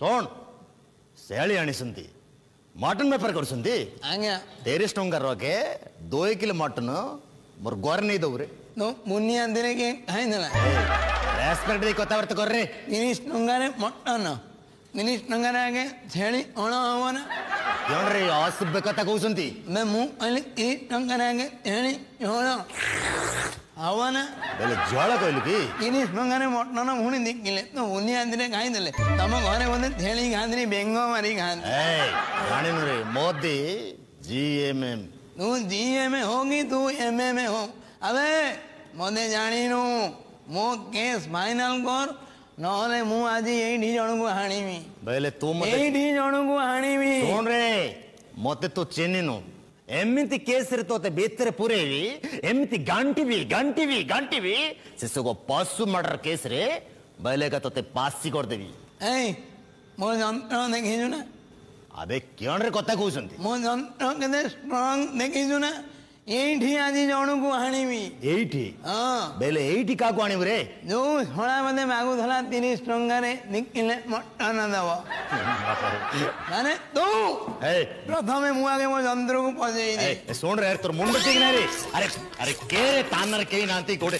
ଶୁଣ ଶେଳି ଆଣିଛନ୍ତି ମଟନ ବେପାର କରୁଛନ୍ତି ଆଜ୍ଞା 30 ଟଙ୍କା ରଖେ 2 କିଲୋ ମଟନ ମୋର ଘରେ ନେଇ ଦବୁ ରେ ତ ମୁନିଆ ଦିନେ କିଏ ଖାଇଦେଲା ରେସ୍ପେକ୍ଟ ଦେଇ କଥାବାର୍ତ୍ତା କରରେ 30 ଟଙ୍କାରେ ମଟନ 30 ଟଙ୍କାରେ ଆଗେ ଛେଳି ଅଣ ହବ ନା କଣ ରେ ଅସଭ୍ୟ କଥା କହୁଛନ୍ତି ମୁଁ କହିଲି 30 ଟଙ୍କାରେ ଆଗେ ଛେଳି ଝୋଳ ହବ ନା ବୋଲେ ଝୋଳ କହିଲୁ କି 30 ଟଙ୍କାରେ ମଟନ ପୁଣି ଦେଖିଲେ ତ ମୁନିଆ ଦିନେ ଖାଇଦେଲେ ତମ ଘରେ ବୋଧେ ଛେଳି ଖାଆନ୍ତିନି ବେଙ୍ଗ ମାରି ଖାଆନ୍ତି ଜାଣିନୁ ରେ ମୋଦି GMM तू GM होगी तू MM हो अबे मते जानिनु मो केस फाइनल कर नहले मु आज एठी जण को हाणीमी बोले तू मते एठी जण को हाणीमी सुन रे मते तो चिन्हिनु एमिति केस रे तोते भीतर पुरेवी एमिति गांटीवी से सगो पशु मर्डर केस रे बोले का तोते पासी कर देवी ए मो जंत्र देखिजु ना अबे क्यों रे कथा कहउसंती मो जंत्र केते स्ट्रांग देखिजु ना एठी आज जण को हाणीमी एठी हां बेले एठी का को आनिबु रे जो छोड़ा मते मागु थला 30 टंका रे निकिले मटन दव माने तू ए प्रथमे मु आगे मो जंत्र को पजेई दे सुन रे तोर मुंड ठीक ना रे अरे अरे के रे तानर के नांती कोडे